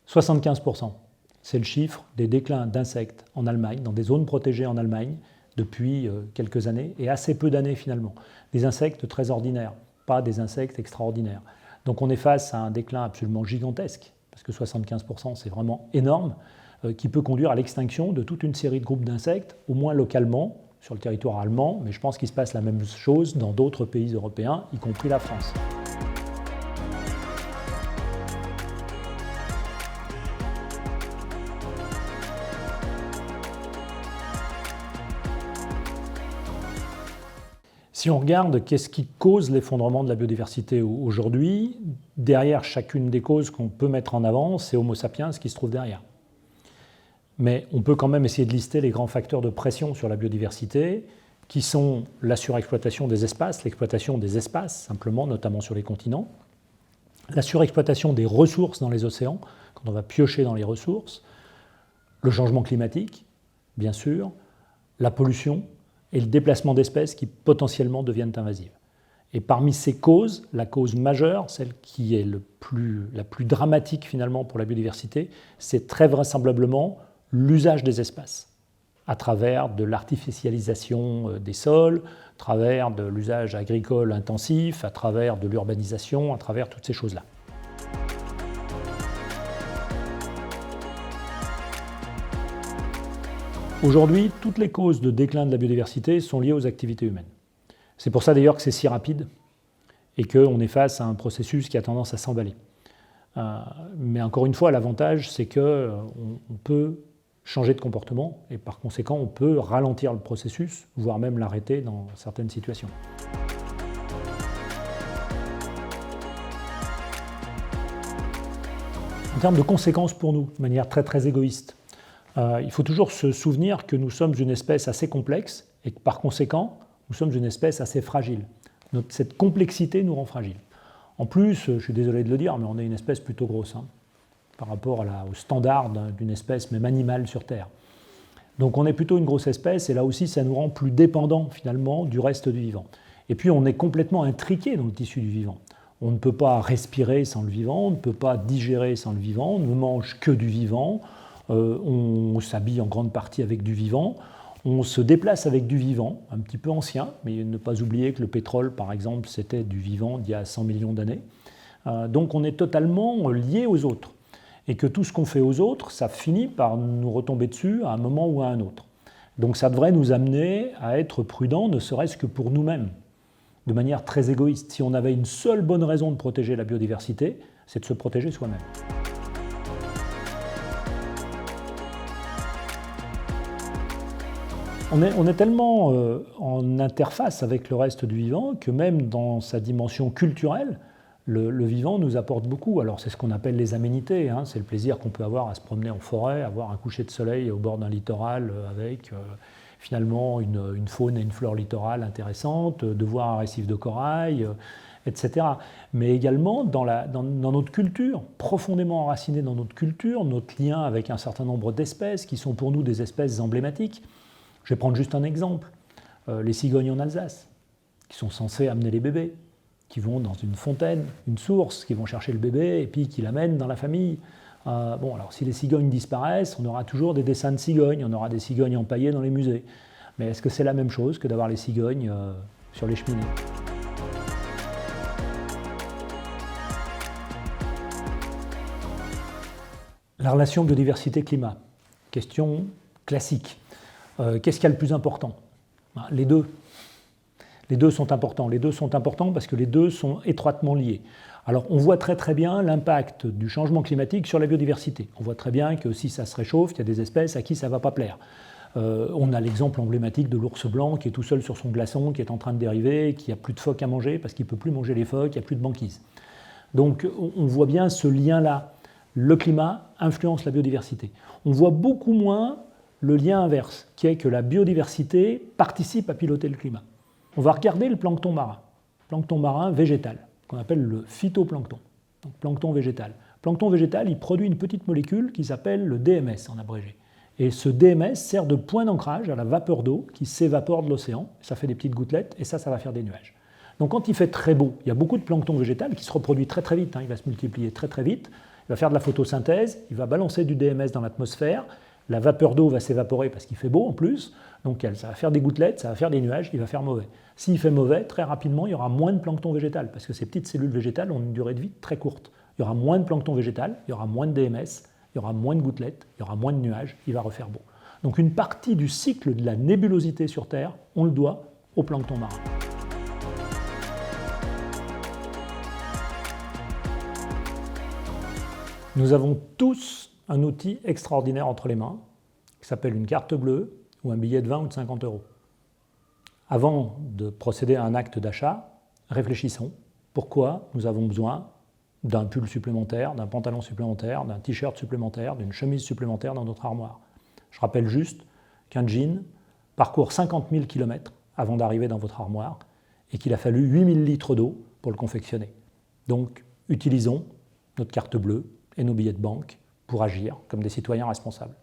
75%. C'est le chiffre des déclins d'insectes en Allemagne, dans des zones protégées en Allemagne, depuis quelques années, et assez peu d'années finalement. Des insectes très ordinaires, pas des insectes extraordinaires. Donc on est face à un déclin absolument gigantesque, parce que 75% c'est vraiment énorme, qui peut conduire à l'extinction de toute une série de groupes d'insectes, au moins localement, sur le territoire allemand, mais je pense qu'il se passe la même chose dans d'autres pays européens, y compris la France. Si on regarde qu'est-ce qui cause l'effondrement de la biodiversité aujourd'hui, derrière chacune des causes qu'on peut mettre en avant, c'est Homo sapiens qui se trouve derrière. Mais on peut quand même essayer de lister les grands facteurs de pression sur la biodiversité, qui sont la surexploitation des espaces, l'exploitation des espaces simplement, notamment sur les continents, la surexploitation des ressources dans les océans, quand on va piocher dans les ressources, le changement climatique, bien sûr, la pollution, et le déplacement d'espèces qui potentiellement deviennent invasives. Et parmi ces causes, la cause majeure, celle qui est la plus dramatique finalement pour la biodiversité, c'est très vraisemblablement l'usage des espaces, à travers de l'artificialisation des sols, à travers de l'usage agricole intensif, à travers de l'urbanisation, à travers toutes ces choses-là. Aujourd'hui, toutes les causes de déclin de la biodiversité sont liées aux activités humaines. C'est pour ça d'ailleurs que c'est si rapide et qu'on est face à un processus qui a tendance à s'emballer. Mais encore une fois, l'avantage, c'est qu'on peut changer de comportement et par conséquent, on peut ralentir le processus, voire même l'arrêter dans certaines situations. En termes de conséquences pour nous, de manière très très égoïste, il faut toujours se souvenir que nous sommes une espèce assez complexe et que par conséquent, nous sommes une espèce assez fragile. Cette complexité nous rend fragiles. En plus, je suis désolé de le dire, mais on est une espèce plutôt grosse par rapport au standard d'une espèce, même animale sur Terre. Donc on est plutôt une grosse espèce et là aussi, ça nous rend plus dépendants finalement du reste du vivant. Et puis on est complètement intriqué dans le tissu du vivant. On ne peut pas respirer sans le vivant, on ne peut pas digérer sans le vivant, on ne mange que du vivant. On s'habille en grande partie avec du vivant, on se déplace avec du vivant, un petit peu ancien, mais ne pas oublier que le pétrole, par exemple, c'était du vivant d'il y a 100 millions d'années. Donc on est totalement lié aux autres. Et que tout ce qu'on fait aux autres, ça finit par nous retomber dessus à un moment ou à un autre. Donc ça devrait nous amener à être prudents, ne serait-ce que pour nous-mêmes, de manière très égoïste. Si on avait une seule bonne raison de protéger la biodiversité, c'est de se protéger soi-même. On est tellement en interface avec le reste du vivant que même dans sa dimension culturelle, le vivant nous apporte beaucoup. Alors c'est ce qu'on appelle les aménités, c'est le plaisir qu'on peut avoir à se promener en forêt, avoir un coucher de soleil au bord d'un littoral avec finalement une faune et une flore littorale intéressantes, de voir un récif de corail, etc. Mais également dans notre culture, profondément enracinée dans notre culture, notre lien avec un certain nombre d'espèces qui sont pour nous des espèces emblématiques. Je vais prendre juste un exemple, les cigognes en Alsace, qui sont censées amener les bébés, qui vont dans une fontaine, une source, qui vont chercher le bébé et puis qui l'amènent dans la famille. Alors si les cigognes disparaissent, on aura toujours des dessins de cigognes, on aura des cigognes empaillées dans les musées. Mais est-ce que c'est la même chose que d'avoir les cigognes sur les cheminées ? La relation biodiversité-climat, question classique. Qu'est-ce qu'il y a le plus important ? Les deux. Les deux sont importants. Les deux sont importants parce que les deux sont étroitement liés. Alors, on voit très très bien l'impact du changement climatique sur la biodiversité. On voit très bien que si ça se réchauffe, il y a des espèces à qui ça ne va pas plaire. On a l'exemple emblématique de l'ours blanc qui est tout seul sur son glaçon, qui est en train de dériver, qui n'a plus de phoques à manger parce qu'il ne peut plus manger les phoques, il n'y a plus de banquise. Donc, on voit bien ce lien-là. Le climat influence la biodiversité. On voit beaucoup moins le lien inverse, qui est que la biodiversité participe à piloter le climat. On va regarder le plancton marin végétal, qu'on appelle le phytoplancton, donc plancton végétal. Plancton végétal, il produit une petite molécule qui s'appelle le DMS en abrégé. Et ce DMS sert de point d'ancrage à la vapeur d'eau qui s'évapore de l'océan, ça fait des petites gouttelettes, et ça va faire des nuages. Donc quand il fait très beau, il y a beaucoup de plancton végétal qui se reproduit très très vite, il va se multiplier très très vite, il va faire de la photosynthèse, il va balancer du DMS dans l'atmosphère, la vapeur d'eau va s'évaporer parce qu'il fait beau en plus, donc ça va faire des gouttelettes, ça va faire des nuages, il va faire mauvais. S'il fait mauvais, très rapidement, il y aura moins de plancton végétal, parce que ces petites cellules végétales ont une durée de vie très courte. Il y aura moins de plancton végétal, il y aura moins de DMS, il y aura moins de gouttelettes, il y aura moins de nuages, il va refaire beau. Donc une partie du cycle de la nébulosité sur Terre, on le doit au plancton marin. Nous avons tous un outil extraordinaire entre les mains, qui s'appelle une carte bleue ou un billet de 20 ou de 50 euros. Avant de procéder à un acte d'achat, réfléchissons. Pourquoi nous avons besoin d'un pull supplémentaire, d'un pantalon supplémentaire, d'un t-shirt supplémentaire, d'une chemise supplémentaire dans notre armoire? Je rappelle juste qu'un jean parcourt 50 000 km avant d'arriver dans votre armoire et qu'il a fallu 8 000 litres d'eau pour le confectionner. Donc, utilisons notre carte bleue et nos billets de banque pour agir comme des citoyens responsables.